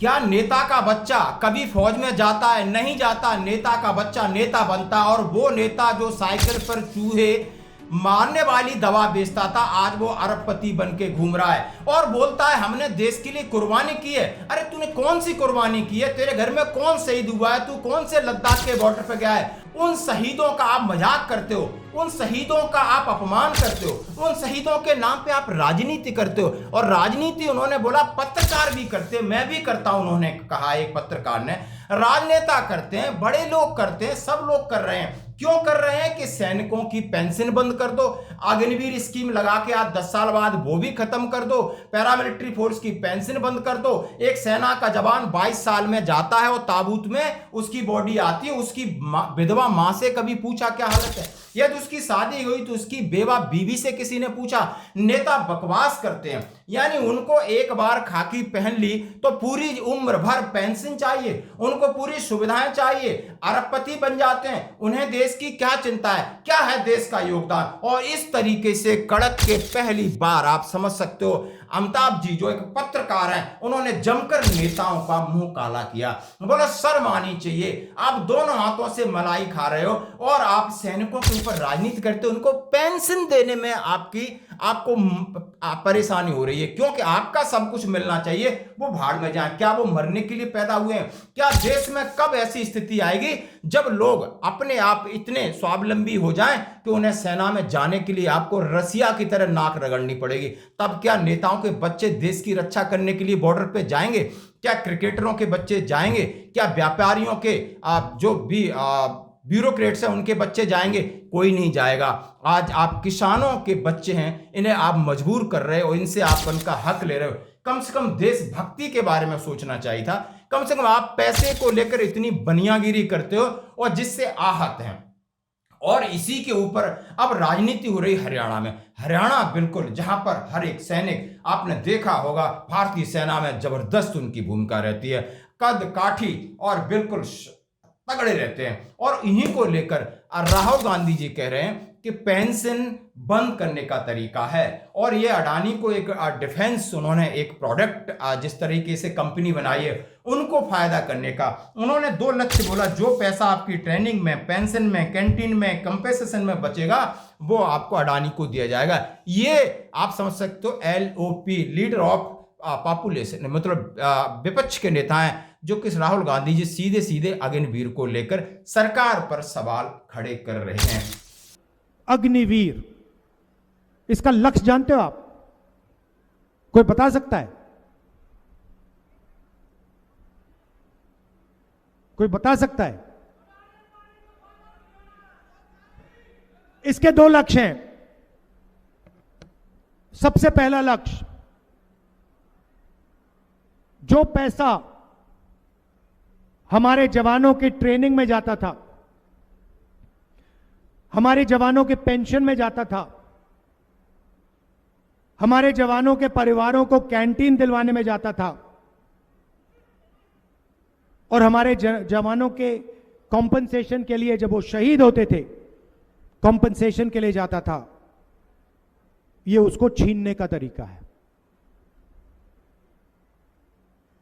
क्या नेता का बच्चा कभी फौज में जाता है? नहीं जाता। नेता का बच्चा नेता बनता है, और वो नेता जो साइकिल पर चूहे मारने वाली दवा बेचता था, आज वो अरबपति बन के घूम रहा है और बोलता है हमने देश के लिए कुर्बानी की है। अरे तूने कौन सी कुर्बानी की है? तेरे घर में कौन शहीद हुआ है? तू कौन से लद्दाख के बॉर्डर पे गया है? उन शहीदों का आप मजाक करते हो, उन शहीदों का आप अपमान करते हो, उन शहीदों के नाम पे आप राजनीति करते हो। और राजनीति उन्होंने बोला पत्रकार भी करते हैं, मैं भी करता हूं, उन्होंने कहा एक पत्रकार ने। राजनेता करते हैं, बड़े लोग करते हैं, सब लोग कर रहे हैं। क्यों कर रहे हैं? कि सैनिकों की पेंशन बंद कर दो, अग्निवीर स्कीम लगा के आज 10 साल बाद वो भी खत्म कर दो, पैरामिलिट्री फोर्स की पेंशन बंद कर दो। एक सेना का जवान 22 साल में जाता है और ताबूत में उसकी बॉडी आती है, उसकी विधवा मां से कभी पूछा क्या हालत है? यदि उसकी शादी हुई तो उसकी बेवा बीवी से किसी ने पूछा? नेता बकवास करते हैं, यानी उनको एक बार खाकी पहन ली तो पूरी उम्र भर पेंशन चाहिए, उनको पूरी सुविधाएं चाहिए, अरबपति बन जाते हैं। उन्हें देश की क्या चिंता है? क्या है देश का योगदान? और इस तरीके से कड़क के पहली बार आप समझ सकते हो अमिताभ जी जो एक पत्रकार हैं, उन्होंने जमकर नेताओं का मुंह काला किया। बोला शर्म आनी चाहिए, आप दोनों हाथों से मलाई खा रहे हो और आप सैनिकों के ऊपर राजनीति करते हो, उनको पेंशन देने में आपको परेशानी हो रही है, क्योंकि आपका सब कुछ मिलना चाहिए, वो भाड़ में जाए। क्या वो मरने के लिए पैदा हुए हैं? क्या देश में कब ऐसी स्थिति आएगी जब लोग अपने आप इतने स्वावलंबी हो जाएं कि उन्हें सेना में जाने के लिए आपको रसिया की तरह नाक रगड़नी पड़ेगी? तब क्या नेताओं के बच्चे देश की रक्षा करने के लिए बॉर्डर पे जाएंगे? क्या क्रिकेटरों के बच्चे जाएंगे? क्या व्यापारियों के जो भी ब्यूरोक्रेट्स हैं उनके बच्चे जाएंगे? कोई नहीं जाएगा। आज आप किसानों के बच्चे हैं, इन्हें आप मजबूर कर रहे हो, इनसे आप उनका हक ले रहे हो। कम से कम देशभक्ति के बारे में सोचना चाहिए था। कम से कम आप पैसे को लेकर इतनी बनियागिरी करते हो और जिससे आहत हैं। और इसी के ऊपर अब राजनीति हो रही हरियाणा में। हरियाणा बिल्कुल जहां पर हर एक सैनिक, आपने देखा होगा भारतीय सेना में जबरदस्त उनकी भूमिका रहती है, कद काठी और बिल्कुल तगड़े रहते हैं। और इन्हीं को लेकर राहुल गांधी जी कह रहे हैं कि पेंशन बंद करने का तरीका है। और ये अडानी को एक डिफेंस, उन्होंने एक प्रोडक्ट जिस तरीके से कंपनी बनाई है उनको फायदा करने का उन्होंने 2 लक्ष्य बोला। जो पैसा आपकी ट्रेनिंग में, पेंशन में, कैंटीन में, कंपेसेशन में बचेगा वो आपको अडानी को दिया जाएगा। ये आप समझ सकते हो LOP, लीडर ऑफ पॉपुलेशन, मतलब विपक्ष के नेता हैं, जो कि राहुल गांधी जी सीधे सीधे अग्निवीर को लेकर सरकार पर सवाल खड़े कर रहे हैं। अग्निवीर, इसका लक्ष्य जानते हो आप? कोई बता सकता है? कोई बता सकता है? इसके 2 लक्ष्य हैं। सबसे पहला लक्ष्य, जो पैसा हमारे जवानों की ट्रेनिंग में जाता था, हमारे जवानों के पेंशन में जाता था, हमारे जवानों के परिवारों को कैंटीन दिलवाने में जाता था, और हमारे जवानों के कॉम्पनसेशन के लिए जब वो शहीद होते थे, कॉम्पनसेशन के लिए जाता था, ये उसको छीनने का तरीका है।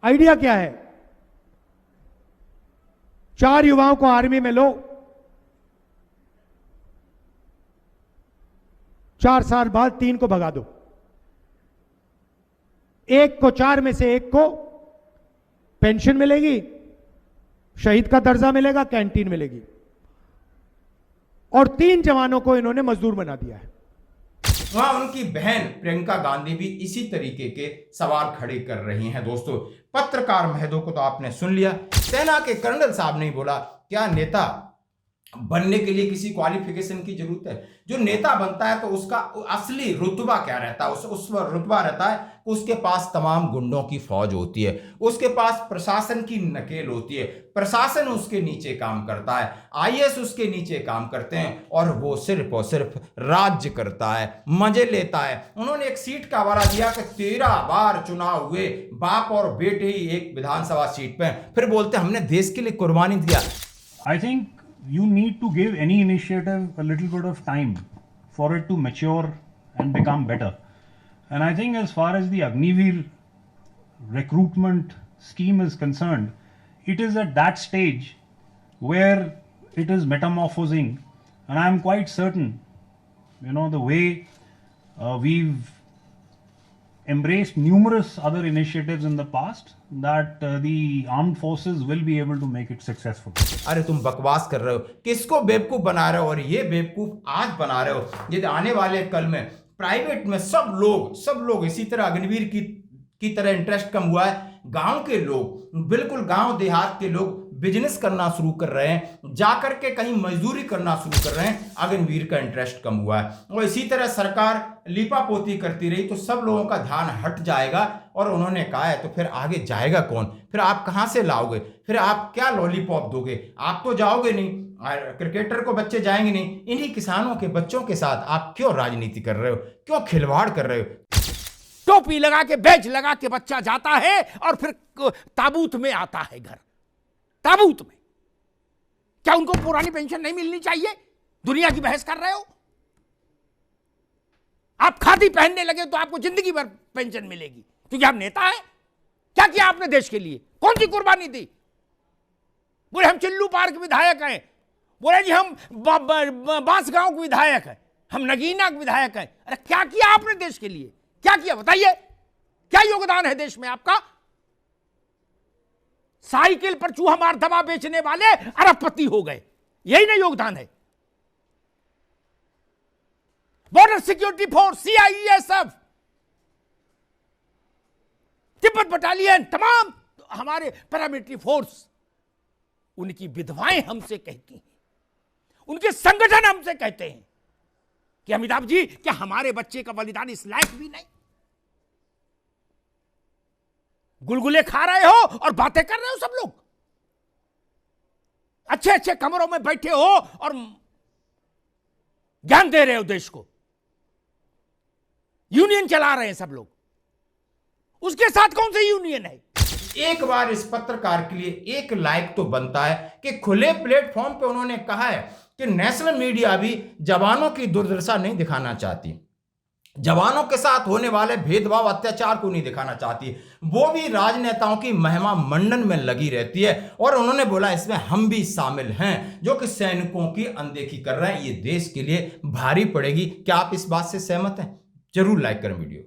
आइडिया क्या है? 4 युवाओं को आर्मी में लो, 4 साल बाद 3 को भगा दो, एक को 4 में से 1 को पेंशन मिलेगी, शहीद का दर्जा मिलेगा, कैंटीन मिलेगी, और 3 जवानों को इन्होंने मजदूर बना दिया है। वहां उनकी बहन प्रियंका गांधी भी इसी तरीके के सवाल खड़े कर रही हैं। दोस्तों, पत्रकार महोदय को तो आपने सुन लिया, सेना के कर्नल साहब ने बोला क्या नेता बनने के लिए किसी क्वालिफिकेशन की जरूरत है? जो नेता बनता है तो उसका असली रुतबा क्या रहता है? उस रुतबा रहता है उसके पास तमाम गुंडों की फौज होती है, उसके पास प्रशासन की नकेल होती है, प्रशासन उसके नीचे काम करता है, IAS उसके नीचे काम करते हैं, और वो सिर्फ और सिर्फ राज्य करता है, मजे लेता है। उन्होंने एक सीट का हवाला दिया कि 13 बार चुनाव हुए, बाप और बेटे ही एक विधानसभा सीट पे, फिर बोलते हमने देश के लिए कुर्बानी दिया। I think you need to give any initiative a little bit of time for it to mature and become better. And I think as far as the Agniveer recruitment scheme is concerned, it is at that stage where it is metamorphosing, and I am quite certain, the way we've embraced numerous other initiatives in the past, that the armed forces will be able to make it successful. अरे तुम बकवास कर रहे हो, किसको बेवकूफ बना रहे हो? और ये बेवकूफ आज बना रहे हो, यदि आने वाले कल में प्राइवेट में सब लोग इसी तरह अग्निवीर की तरह इंटरेस्ट कम हुआ है। गांव के लोग, बिल्कुल गांव देहात के लोग बिजनेस करना शुरू कर रहे हैं, जाकर के कहीं मजदूरी करना शुरू कर रहे हैं, अग्निवीर का इंटरेस्ट कम हुआ है। और इसी तरह सरकार लीपापोती करती रही तो सब लोगों का ध्यान हट जाएगा। और उन्होंने कहा है तो फिर आगे जाएगा कौन? फिर आप कहां से लाओगे? फिर आप क्या लॉलीपॉप दोगे? आप तो जाओगे नहीं, क्रिकेटर को बच्चे जाएंगे नहीं। इन्हीं किसानों के बच्चों के साथ आप क्यों राजनीति कर रहे हो? क्यों खिलवाड़ कर रहे हो? टोपी लगा के, बैज लगा के बच्चा जाता है और फिर ताबूत में आता है घर। ताबूत में क्या उनको पुरानी पेंशन नहीं मिलनी चाहिए? दुनिया की बहस कर रहे हो? आप खादी पहनने लगे तो आपको जिंदगी भर पेंशन मिलेगी क्योंकि आप नेता हैं। क्या किया आपने देश के लिए? कौन सी कुर्बानी दी? बोले हम चिल्लू पार्क विधायक हैं, बोले जी हम बांसगांव के विधायक हैं, हम नगीना के विधायक हैं। अरे क्या किया आपने देश के लिए? क्या किया बताइए? क्या योगदान है देश में आपका? साइकिल पर चूहा मार दवा बेचने वाले अरबपति हो गए, यही ना योगदान है? Border security force, CISF, Tibet battalion, तमाम हमारे पैरामिलिट्री फोर्स, उनकी विधवाएं हमसे कहती हैं, उनके संगठन हमसे कहते हैं कि अमिताभ जी क्या हमारे बच्चे का बलिदान इस लायक भी नहीं? गुलगुले खा रहे हो और बातें कर रहे हो सब लोग, अच्छे अच्छे कमरों में बैठे हो और ज्ञान दे रहे हो देश को, यूनियन चला रहे हैं सब लोग। उसके साथ कौन सी यूनियन है? एक बार इस पत्रकार के लिए एक लाइक तो बनता है कि खुले प्लेटफॉर्म पे उन्होंने कहा है कि नेशनल मीडिया भी जवानों की दुर्दशा नहीं दिखाना चाहती, जवानों के साथ होने वाले भेदभाव अत्याचार को नहीं दिखाना चाहती, वो भी राजनेताओं की महिमा मंडन में लगी रहती है। और उन्होंने बोला इसमें हम भी शामिल हैं जो कि सैनिकों की अनदेखी कर रहे हैं। ये देश के लिए भारी पड़ेगी। क्या आप इस बात से सहमत हैं? जरूर लाइक करें वीडियो।